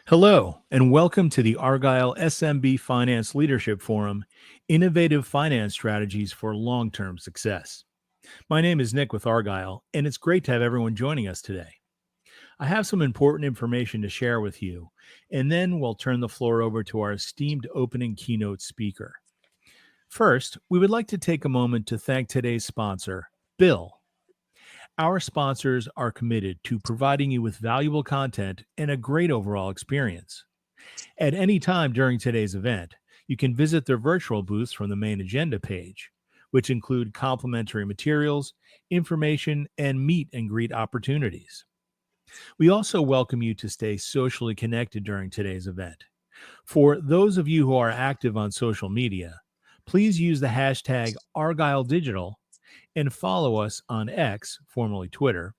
Hello, and welcome to the Argyle SMB Finance Leadership Forum, Innovative Finance Strategies for Long-Term Success. My name is Nick with Argyle, and it's great to have everyone joining us today. I have some important information to share with you, and then we'll turn the floor over to our esteemed opening keynote speaker. First, we would like to take a moment to thank today's sponsor, Bill. Our sponsors are committed to providing you with valuable content and a great overall experience. At any time during today's event, you can visit their virtual booths from the main agenda page, which include complimentary materials, information, and meet and greet opportunities. We also welcome you to stay socially connected during today's event. For those of you who are active on social media, please use the hashtag ArgyleDigital and follow us on X, formerly Twitter,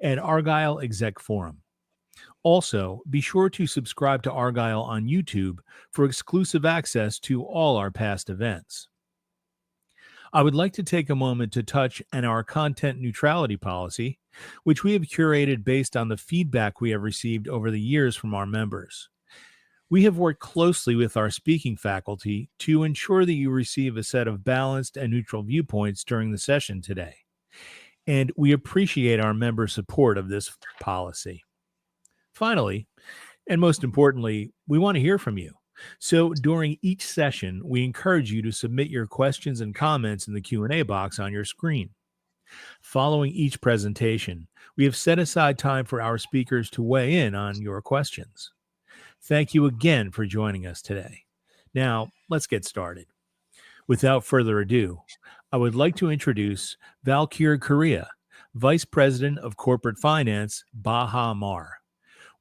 at Argyle Exec Forum. Also, be sure to subscribe to Argyle on YouTube for exclusive access to all our past events. I would like to take a moment to touch on our content neutrality policy, which we have curated based on the feedback we have received over the years from our members. We have worked closely with our speaking faculty to ensure that you receive a set of balanced and neutral viewpoints during the session today, and we appreciate our members' support of this policy. Finally, and most importantly, we want to hear from you. So during each session, we encourage you to submit your questions and comments in the Q&A box on your screen. Following each presentation, we have set aside time for our speakers to weigh in on your questions. Thank you again for joining us today. Now, let's get started. Without further ado, I would like to introduce Valkyr Korea, Vice President of Corporate Finance, Baha Mar.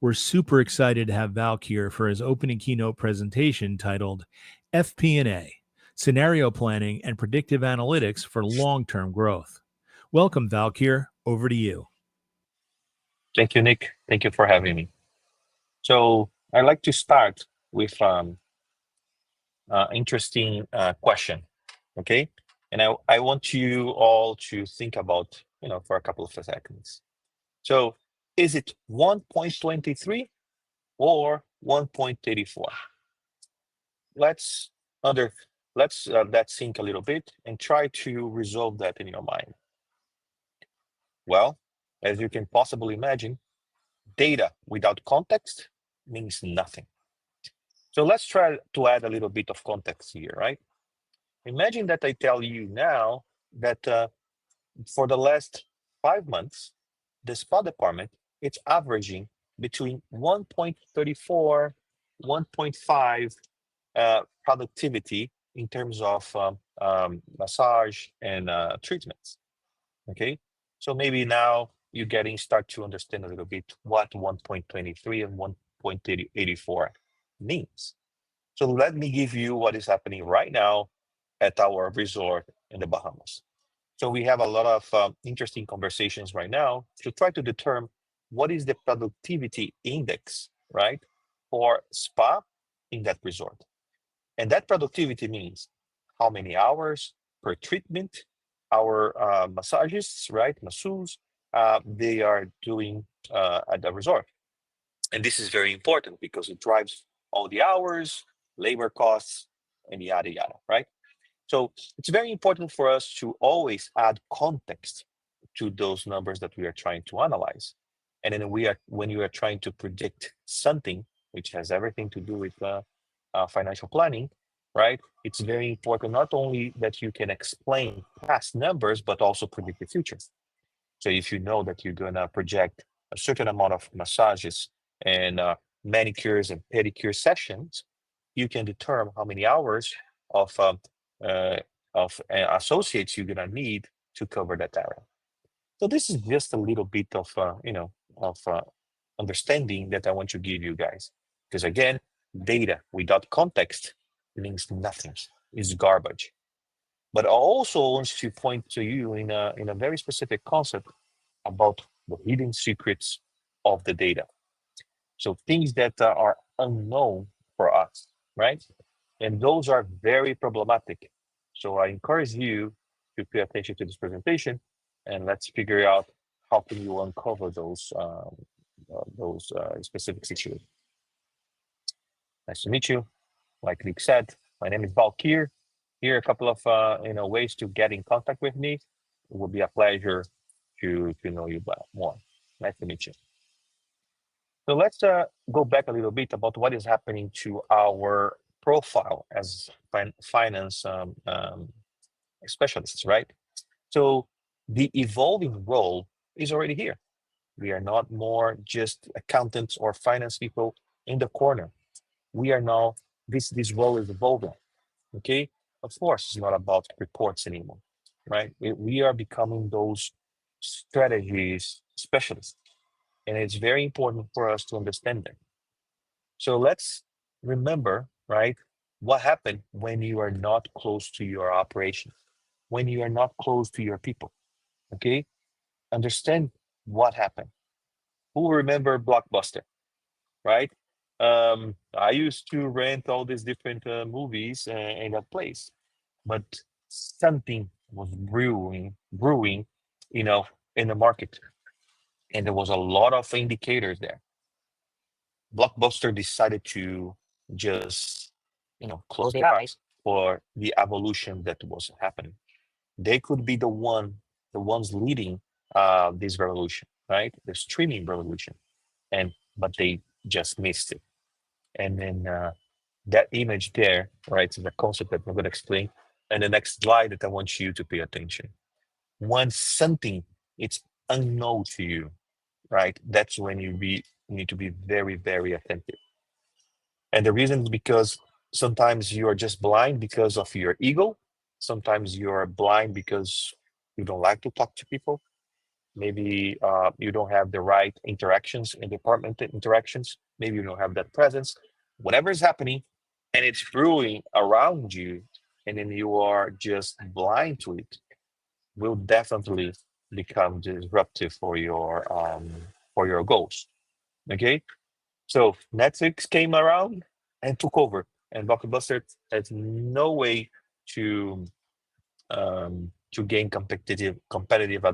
We're super excited to have Valkyr for his opening keynote presentation titled FP&A, Scenario Planning and Predictive Analytics for Long-Term Growth. Welcome, Valkyr. Over to you. Thank you, Nick. Thank you for having me. So I'd like to start with interesting question, okay? And I want you all to think about, for a couple of seconds. So is it 1.23 or 1.34? Let's that sink a little bit and try to resolve that in your mind. Well, as you can possibly imagine, data without context means nothing. So let's try to add a little bit of context here, right? Imagine that I tell you now that for the last 5 months, the spa department, it's averaging between 1.34, 1.5 productivity in terms of massage and treatments, okay? So maybe now you're start to understand a little bit what 1.23 and 1.84 means. So let me give you what is happening right now at our resort in the Bahamas. So we have a lot of interesting conversations right now to try to determine what is the productivity index, right, for spa in that resort. And that productivity means how many hours per treatment our massologists, right, masseurs, they are doing at the resort. And this is very important because it drives all the hours, labor costs, and yada, yada, right? So it's very important for us to always add context to those numbers that we are trying to analyze. And then when you are trying to predict something, which has everything to do with financial planning, right? It's very important not only that you can explain past numbers, but also predict the future. So if you know that you're gonna project a certain amount of massages and manicures and pedicure sessions, you can determine how many hours of associates you're gonna need to cover that area. So this is just a little bit of understanding that I want to give you guys, because again, data without context means nothing. It's garbage. But I also want to point to you in a very specific concept about the hidden secrets of the data. So things that are unknown for us, right? And those are very problematic. So I encourage you to pay attention to this presentation, and let's figure out how can you uncover those specific situations. Nice to meet you. Like Vic said, my name is Valkir. Here are a couple of ways to get in contact with me. It would be a pleasure to know you more. Nice to meet you. So let's go back a little bit about what is happening to our profile as finance specialists, right? So the evolving role is already here. We are not more just accountants or finance people in the corner. We are now, this role is evolving. Okay. Of course, it's not about reports anymore, right? We are becoming those strategies specialists. And it's very important for us to understand that. So let's remember, right, what happened when you are not close to your operation, when you are not close to your people. Okay. Understand what happened. Who remember Blockbuster, right? I used to rent all these different movies in that place, but something was brewing, you know, in the market, and there was a lot of indicators there. Blockbuster decided to just, close their eyes for the evolution that was happening. They could be the ones leading this revolution, right? The streaming revolution, and but they just missed it. And then that image there, right, is a concept that I'm going to explain. And the next slide that I want you to pay attention. When something it's unknown to you, right, that's when you need to be very, very attentive. And the reason is because sometimes you are just blind because of your ego. Sometimes you are blind because you don't like to talk to people. Maybe you don't have the right interactions in department interactions. Maybe you don't have that presence. Whatever is happening, and it's brewing around you, and then you are just blind to it, will definitely become disruptive for your goals. Okay, so Netflix came around and took over, and Blockbuster has no way to gain competitive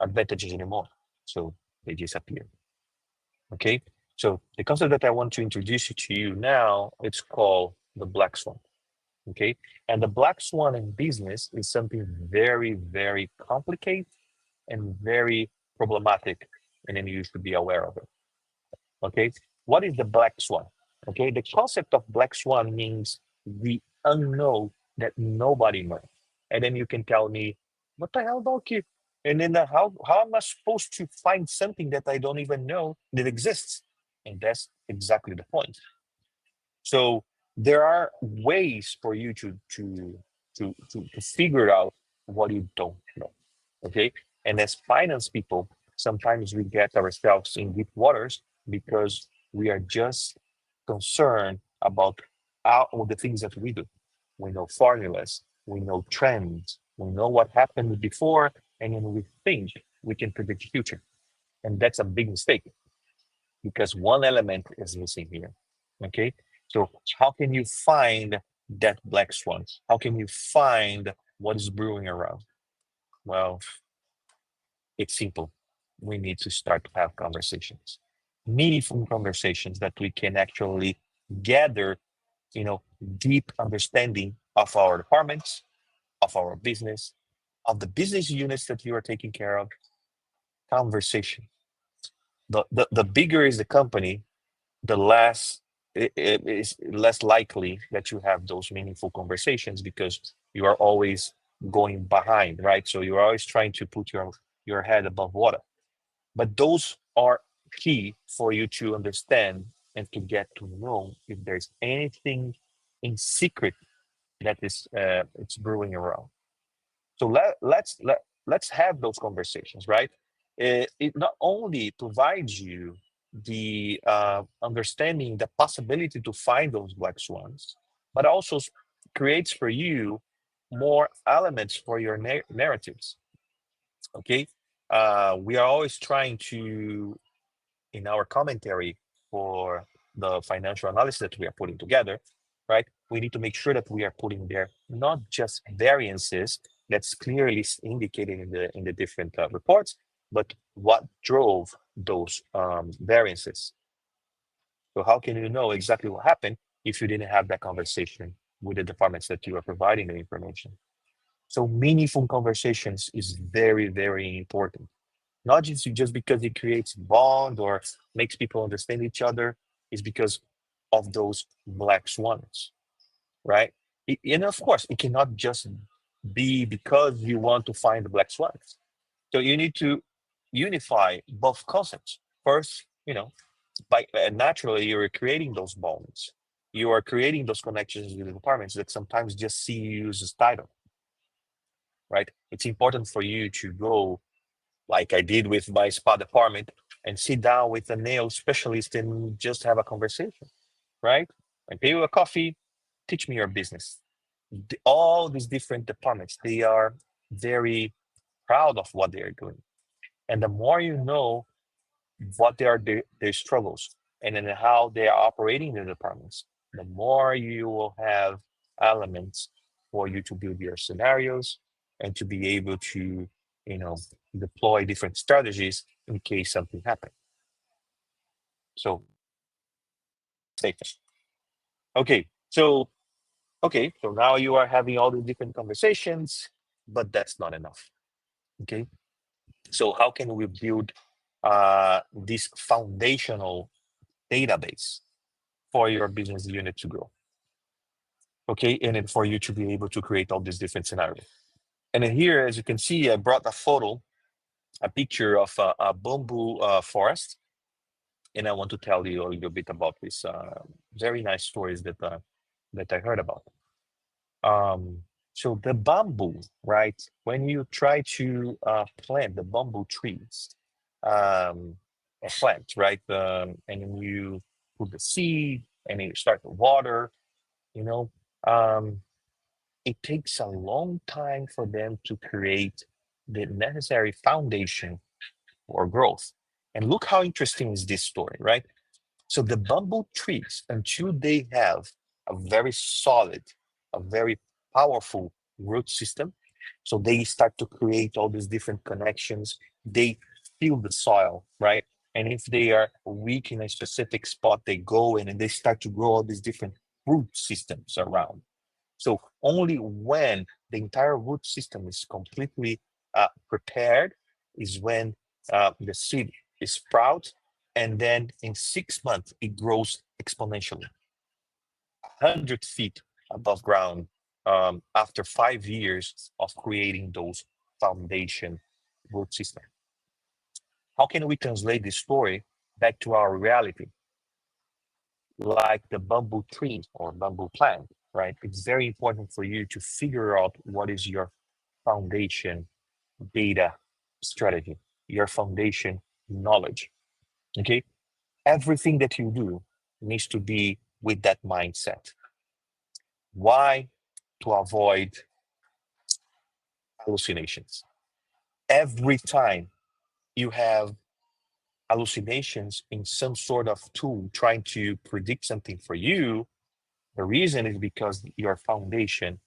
advantages anymore. So they disappear. Okay. So the concept that I want to introduce you to you now, it's called the black swan. Okay. And the black swan in business is something very, very complicated and very problematic. And then you should be aware of it. Okay. What is the black swan? Okay. The concept of black swan means the unknown that nobody knows. And then you can tell me, what the hell, Donkey? And then how am I supposed to find something that I don't even know that exists? And that's exactly the point. So there are ways for you to figure out what you don't know. Okay. And as finance people, sometimes we get ourselves in deep waters because we are just concerned about all the things that we do. We know formulas, we know trends, we know what happened before, and then we think we can predict the future. And that's a big mistake because one element is missing here. Okay. So how can you find that black swan? How can you find what is brewing around? Well, it's simple. We need to start to have conversations, meaningful conversations that we can actually gather, deep understanding of our departments, of our business, of the business units that you are taking care of. Conversation. The bigger is the company, the less it is less likely that you have those meaningful conversations because you are always going behind, right? So you're always trying to put your head above water. But those are key for you to understand and to get to know if there's anything in secret that is it's brewing around. So let's have those conversations, right? It not only provides you the understanding, the possibility to find those black swans, but also creates for you more elements for your narratives. Okay, we are always trying to, in our commentary for the financial analysis that we are putting together, right? We need to make sure that we are putting there not just variances that's clearly indicated in the different reports, but what drove those variances. So how can you know exactly what happened if you didn't have that conversation with the departments that you are providing the information? So meaningful conversations is very, very important. Not just because it creates bond or makes people understand each other, it's because of those black swans, right? And of course, it cannot just be because you want to find the black swans. So you need to unify both concepts. First, by naturally you're creating those bonds. You are creating those connections with the departments that sometimes just see you as title, right? It's important for you to go, like I did with my spa department, and sit down with a nail specialist and just have a conversation, right? I pay you a coffee, teach me your business. All these different departments, they are very proud of what they are doing. And the more you know what they are their struggles and then how they are operating the departments, the more you will have elements for you to build your scenarios and to be able to, you know, deploy different strategies in case something happens. So, statement. Okay, so now you are having all the different conversations, but that's not enough. Okay, so how can we build this foundational database for your business unit to grow? Okay, and then for you to be able to create all these different scenarios. And then here, as you can see, I brought a picture of a bamboo forest, and I want to tell you a little bit about this very nice stories that I heard about. Um, so the bamboo, right? When you try to plant the bamboo trees, a plant, right? And then you put the seed, and then you start to water. You know, um, it takes a long time for them to create the necessary foundation for growth. And look how interesting is this story, right? So the bamboo trees, until they have a very solid, a very powerful root system, so they start to create all these different connections, they feel the soil, right? And if they are weak in a specific spot, they go in and they start to grow all these different root systems around. So only when the entire root system is completely prepared is when the seed is sprout, and then in 6 months it grows exponentially, 100 feet above ground after 5 years of creating those foundation root system. How can we translate this story back to our reality? Like the bamboo tree or bamboo plant, right? It's very important for you to figure out what is your foundation data strategy, your foundation knowledge. Okay. Everything that you do needs to be with that mindset. Why? To avoid hallucinations. Every time you have hallucinations in some sort of tool trying to predict something for you, the reason is because your foundation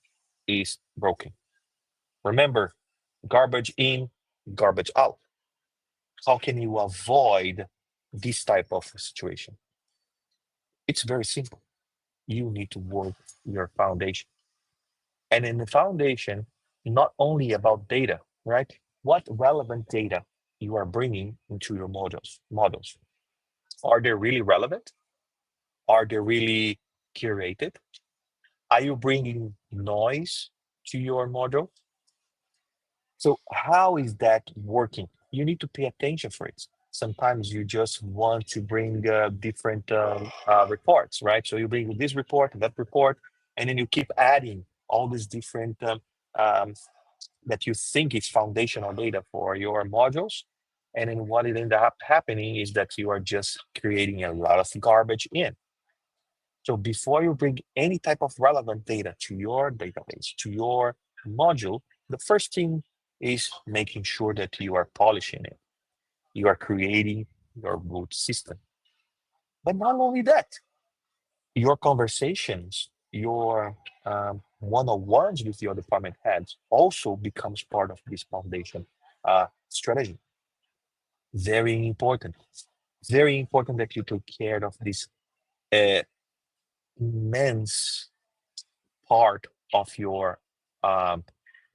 is broken. Remember, garbage in, garbage out. How can you avoid this type of situation? It's very simple. You need to work your foundation. And in the foundation, not only about data, right? What relevant data you are bringing into your models. Are they really relevant? Are they really curated? Are you bringing noise to your model? So how is that working? You need to pay attention for it. Sometimes you just want to bring different reports, right? So you bring this report, that report, and then you keep adding all these different um, that you think is foundational data for your modules. And then what it ends up happening is that you are just creating a lot of garbage in. So before you bring any type of relevant data to your database, to your module, the first thing is making sure that you are polishing it. You are creating your root system. But not only that, your conversations, your one-on-ones with your department heads also becomes part of this foundation strategy. Very important. Very important that you take care of this an immense part of your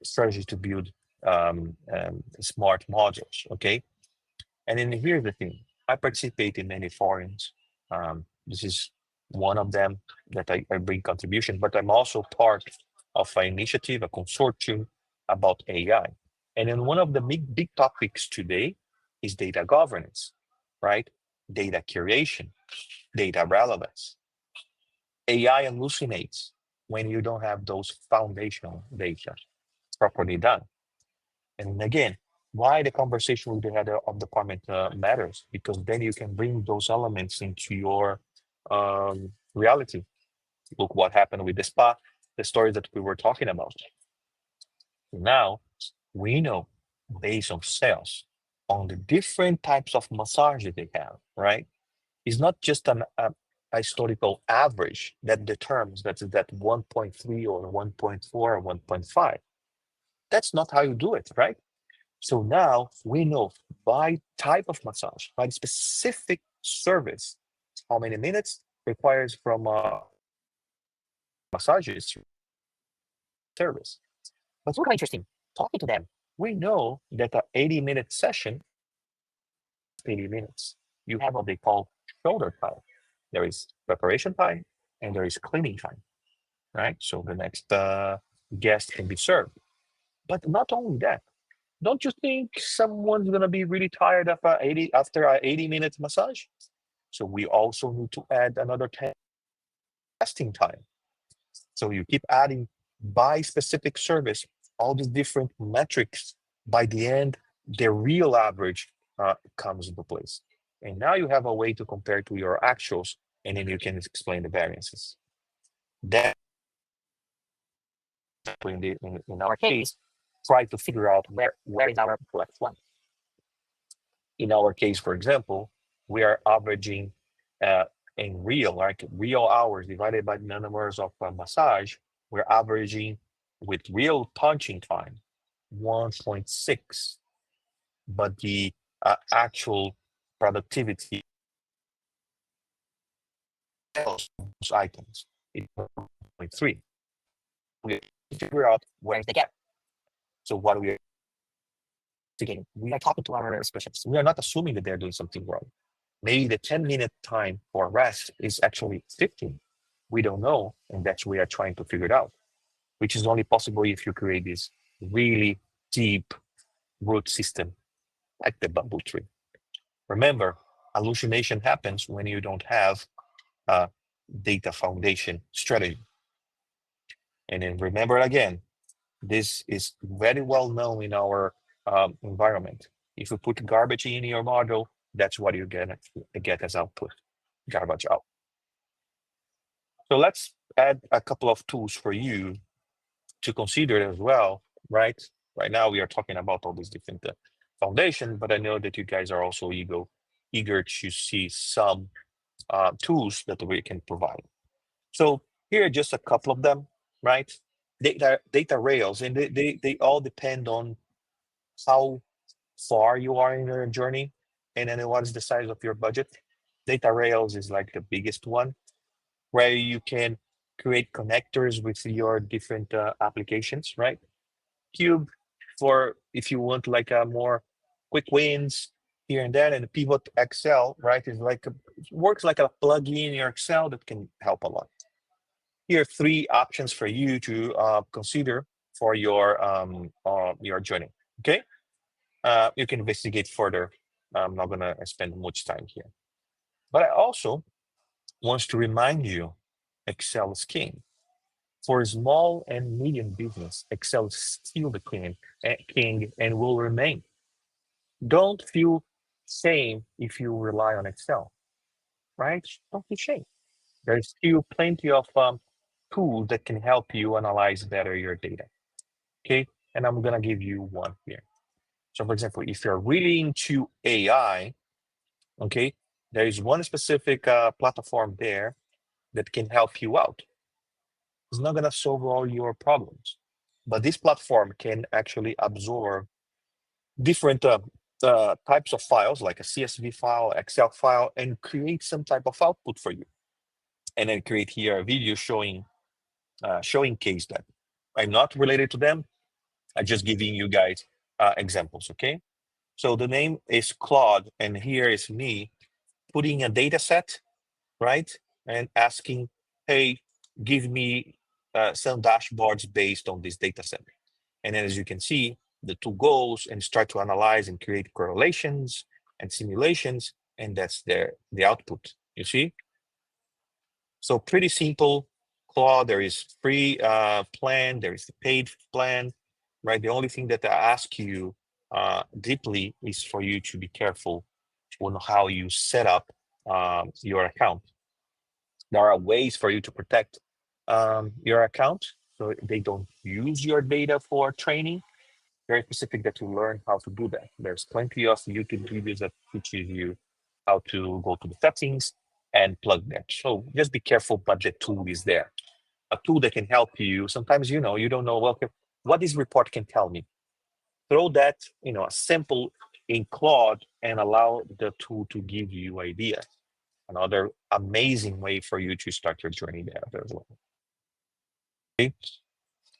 strategy to build smart modules. Okay. And then here's the thing, I participate in many forums. This is one of them that I bring contribution, but I'm also part of an initiative, a consortium about AI. And then one of the big topics today is data governance, right? Data curation, data relevance. AI hallucinates when you don't have those foundational data properly done. And again, why the conversation with the head of department matters, because then you can bring those elements into your reality. Look what happened with the spa, the story that we were talking about. Now we know, based on sales, on the different types of massage that they have, right? It's not just a historical average that determines that 1.3 or 1.4 or 1.5. That's not how you do it, right? So now we know by type of massage, by specific service, how many minutes requires from massages service. But look how interesting. Talking to them, we know that an 80-minute session, 80 minutes, you have what they call shoulder time. There is preparation time and there is cleaning time, right? So the next guest can be served. But not only that, don't you think someone's gonna be really tired after 80 minute massage? So we also need to add another 10 testing time. So you keep adding by specific service, all these different metrics. By the end, the real average comes into place. And now you have a way to compare to your actuals, and then you can explain the variances. Then in our case, try to figure out where is our black one. In our case, for example, we are averaging in real, like real hours divided by the numbers of massage, we're averaging with real punching time 1.6, but the actual productivity of those items is 1.3. We figure out where's the gap. So what we are thinking, we are talking to our specialists. We are not assuming that they're doing something wrong. Maybe the 10-minute time for rest is actually 15. We don't know, and that's what we are trying to figure it out, which is only possible if you create this really deep root system like the bamboo tree. Remember, hallucination happens when you don't have a data foundation strategy. And then remember again, this is very well known in our environment. If you put garbage in your model, that's what you get as output, garbage out. So let's add a couple of tools for you to consider as well, right? Right now we are talking about all these different foundations, but I know that you guys are also eager to see some tools that we can provide. So here are just a couple of them, right? Data rails, and they all depend on how far you are in your journey, and then what is the size of your budget. Data rails is like the biggest one, where you can create connectors with your different applications, right? Cube for if you want like a more quick wins here and there, and Pivot Excel, right, is like works like a plug-in in your Excel that can help a lot. Here are 3 options for you to consider for your journey. Okay, you can investigate further. I'm not gonna spend much time here, but I also want to remind you, Excel is king. For small and medium business, Excel is still the king and will remain. Don't feel shame if you rely on Excel, right? Don't feel shame. There's still plenty of tools that can help you analyze better your data. Okay, and I'm gonna give you one here. So, for example, if you're really into AI, okay, there is one specific platform there that can help you out. It's not gonna solve all your problems, but this platform can actually absorb different types of files, like a CSV file, Excel file, and create some type of output for you. and then create here a video showing case that I'm not related to them. I'm just giving you guys examples, okay? So the name is Claude, and here is me putting a data set, right? And asking, hey, give me some dashboards based on this data set. And then as you can see, the two goals and start to analyze and create correlations and simulations, and that's the output, you see? So pretty simple. Claude, there is free plan, there is the paid plan, right? The only thing that I ask you deeply is for you to be careful on how you set up your account. There are ways for you to protect your account so they don't use your data for training. Very specific that you learn how to do that. There's plenty of YouTube videos that teaches you how to go to the settings and plug that. So just be careful, but the tool is there. A tool that can help you. Sometimes you don't know, well, what this report can tell me. Throw that, a sample in Claude and allow the tool to give you ideas. Another amazing way for you to start your journey there as well. Okay?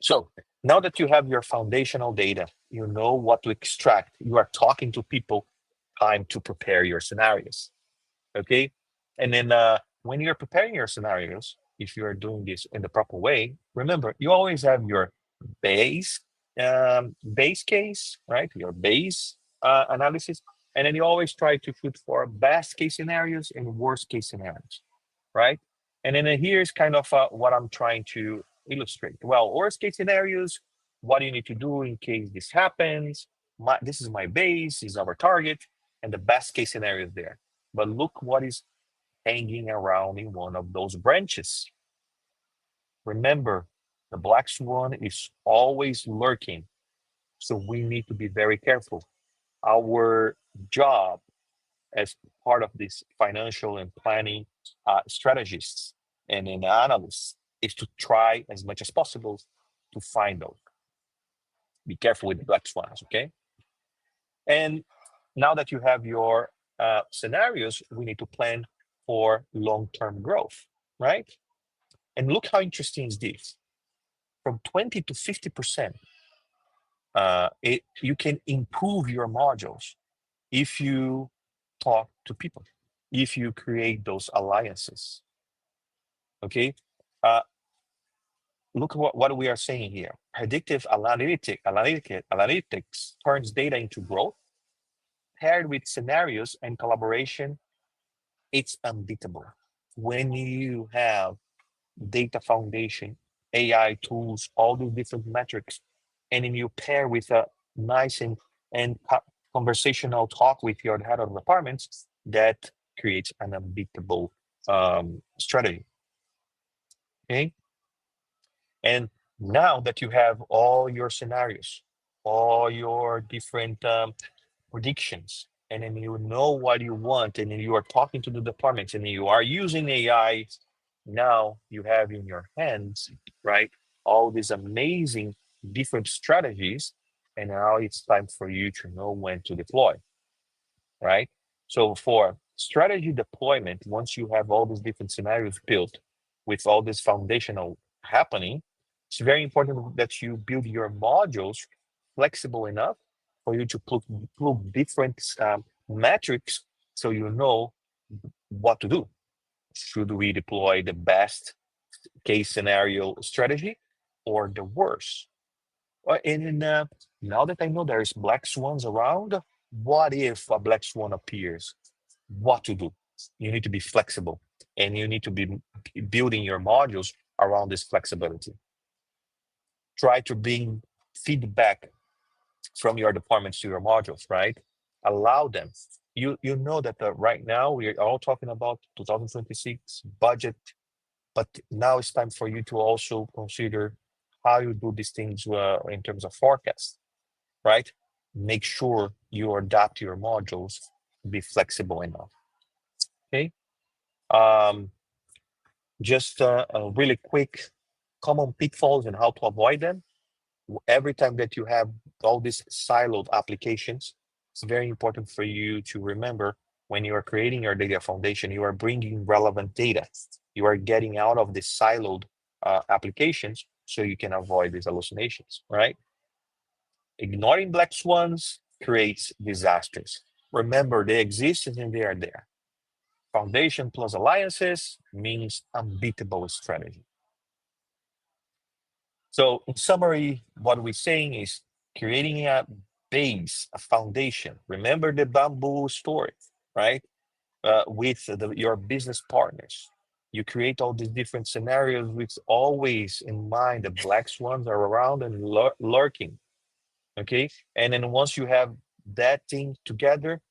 So now that you have your foundational data, you know what to extract. You are talking to people, time to prepare your scenarios. Okay. And then when you're preparing your scenarios, if you are doing this in the proper way, remember, you always have your base base case, right? Your base analysis. And then you always try to shoot for best case scenarios and worst case scenarios, right? And then here's kind of what I'm trying to illustrate. Well, worst case scenarios, what do you need to do in case this happens? This is my base, is our target, and the best case scenario is there. But look what is hanging around in one of those branches. Remember, the black swan is always lurking. So we need to be very careful. Our job as part of this financial and planning strategists and an analysts is to try as much as possible to find those. Be careful with the black swans, okay? And now that you have your scenarios, we need to plan for long-term growth, right? And look how interesting is this. From 20 to 50%, you can improve your modules if you talk to people, if you create those alliances. Okay. Look what we are saying here. Predictive analytics turns data into growth, paired with scenarios and collaboration. It's unbeatable. When you have data foundation, AI tools, all these different metrics, and then you pair with a nice and conversational talk with your head of departments, that creates an unbeatable strategy. Okay. And now that you have all your scenarios, all your different predictions, and then you know what you want, and then you are talking to the departments, and then you are using AI, now you have in your hands, right, all these amazing different strategies, and now it's time for you to know when to deploy, right? So for strategy deployment, once you have all these different scenarios built with all this foundational happening, it's very important that you build your modules flexible enough for you to plug different metrics so you know what to do. Should we deploy the best case scenario strategy or the worst? And then now that I know there's black swans around, what if a black swan appears? What to do? You need to be flexible, and you need to be building your modules around this flexibility. Try to bring feedback from your departments to your modules, right? Allow them. You know that right now we're all talking about 2026 budget, but now it's time for you to also consider how you do these things in terms of forecast, right? Make sure you adapt your modules to be flexible enough. Okay. Just a really quick common pitfalls and how to avoid them. Every time that you have all these siloed applications, it's very important for you to remember when you are creating your data foundation, you are bringing relevant data. You are getting out of the siloed applications so you can avoid these hallucinations, right? Ignoring black swans creates disasters. Remember, they exist and they are there. Foundation plus alliances means unbeatable strategy. So, in summary, what we're saying is creating a base, a foundation. Remember the bamboo story, right? With your business partners. You create all these different scenarios with always in mind the black swans are around and lurking. Okay. And then once you have that thing together,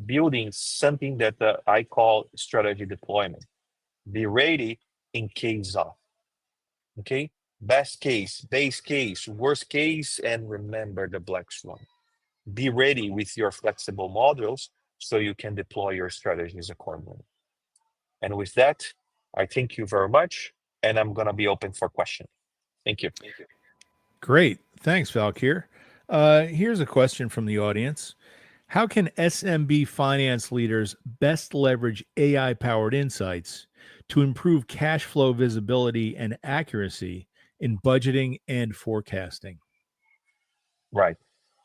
building something that I call strategy deployment. Be ready in case of. Okay. Best case, base case, worst case, and remember the black swan. Be ready with your flexible models so you can deploy your strategies accordingly. And with that, I thank you very much. And I'm going to be open for questions. Thank you. Great. Thanks, Valkyr. Here's a question from the audience. How can SMB finance leaders best leverage AI powered insights to improve cash flow visibility and accuracy in budgeting and forecasting? Right.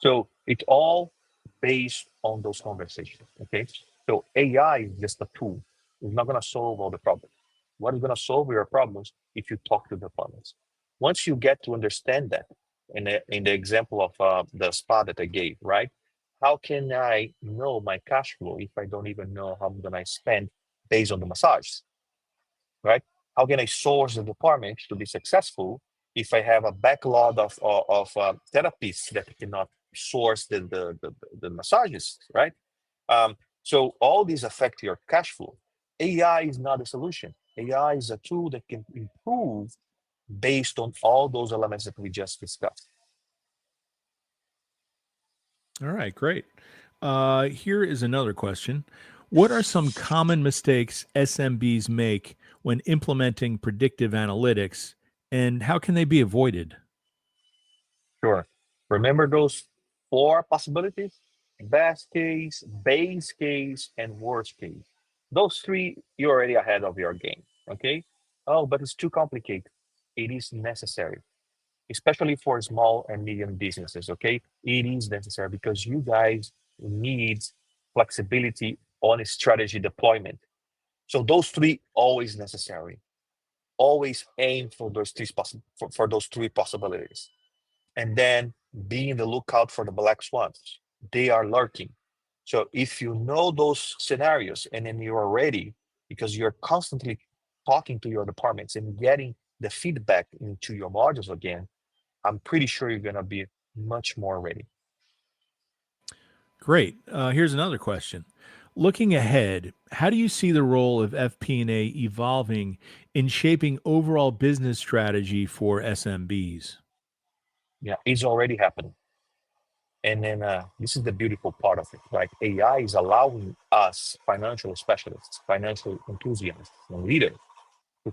So it's all based on those conversations. Okay. So AI is just a tool. It's not going to solve all the problems. What is going to solve your problems if you talk to the problems? Once you get to understand that, in the example of the spa that I gave, right? How can I know my cash flow if I don't even know how I'm going to spend based on the massage? Right? How can I source the department to be successful if I have a backlog of therapists that cannot source the massages, right? So all these affect your cash flow. AI is not a solution. AI is a tool that can improve based on all those elements that we just discussed. All right, great. Here is another question. What are some common mistakes SMBs make when implementing predictive analytics, and how can they be avoided? Sure. Remember those four possibilities: best case, base case, and worst case. Those three, you're already ahead of your game. Okay. Oh, but it's too complicated. It is necessary, especially for small and medium businesses. Okay. It is necessary because you guys need flexibility on strategy deployment. So those three always necessary. Always aim for those for those three possibilities, and then be in the lookout for the black swans. They are lurking. So if you know those scenarios and then you are ready, because you're constantly talking to your departments and getting the feedback into your modules again, I'm pretty sure you're going to be much more ready. Great. Here's another question. Looking ahead, how do you see the role of FP&A evolving in shaping overall business strategy for SMBs? Yeah, it's already happening. And then this is the beautiful part of it, right? AI is allowing us, financial specialists, financial enthusiasts, and leaders, to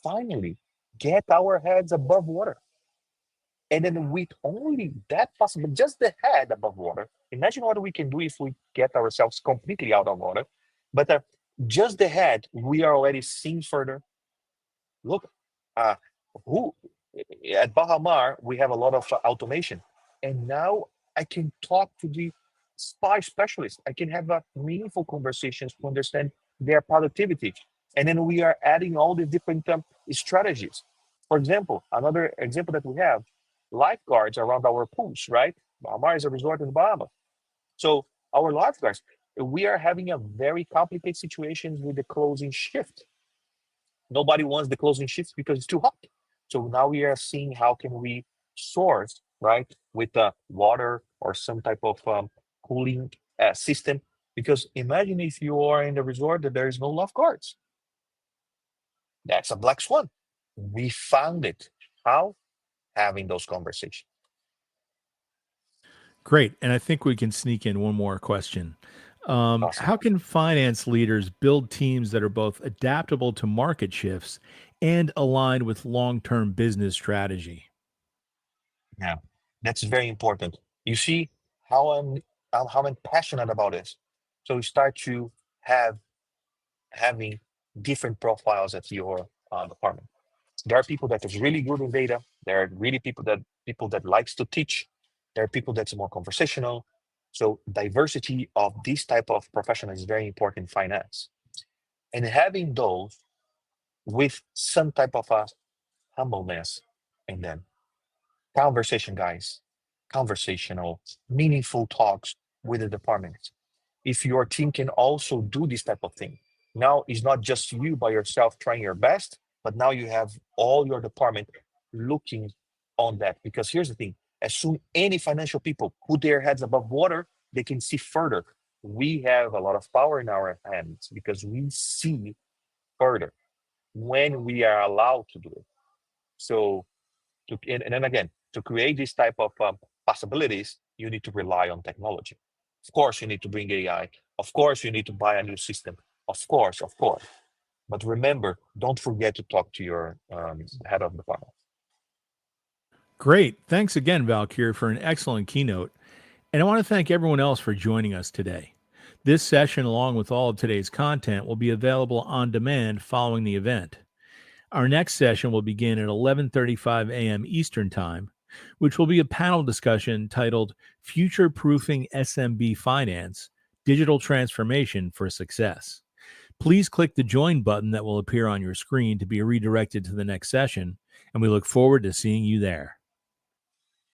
finally get our heads above water. And then with only that possible, just the head above water, imagine what we can do if we get ourselves completely out of water. But just the head, we are already seeing further. Look, uh, who at Bahamar, we have a lot of automation. And now I can talk to the spy specialist. I can have meaningful conversations to understand their productivity. And then we are adding all the different strategies. For example, another example that we have, lifeguards around our pools, right? Bahamar is a resort in the Bahamas. So our lifeguards, we are having a very complicated situation with the closing shift. Nobody wants the closing shifts because it's too hot. So now we are seeing how can we source, right, with water or some type of cooling system. Because imagine if you are in the resort that there is no lifeguards. That's a black swan. We found it. How? Having those conversations. Great. And I think we can sneak in one more question. Awesome. How can finance leaders build teams that are both adaptable to market shifts and aligned with long term business strategy? Yeah, that's very important. You see how how I'm passionate about this. So we start to have having different profiles at your department. There are people that is really good in data. There are really people that likes to teach. There are people that's more conversational. So diversity of this type of professional is very important in finance. And having those with some type of a humbleness in them. Conversation, guys. Conversational, meaningful talks with the department. If your team can also do this type of thing, now it's not just you by yourself trying your best, but now you have all your department looking on that. Because here's the thing: as soon any financial people put their heads above water, they can see further. We have a lot of power in our hands because we see further when we are allowed to do it. So, and then again, to create this type of possibilities, you need to rely on technology. Of course, you need to bring AI. Of course, you need to buy a new system. Of course, of course. But remember, don't forget to talk to your head of department. Great. Thanks again, Valkyr, for an excellent keynote. And I want to thank everyone else for joining us today. This session, along with all of today's content, will be available on demand following the event. Our next session will begin at 11:35 a.m. Eastern Time, which will be a panel discussion titled Future Proofing SMB Finance, Digital Transformation for Success. Please click the join button that will appear on your screen to be redirected to the next session, and we look forward to seeing you there.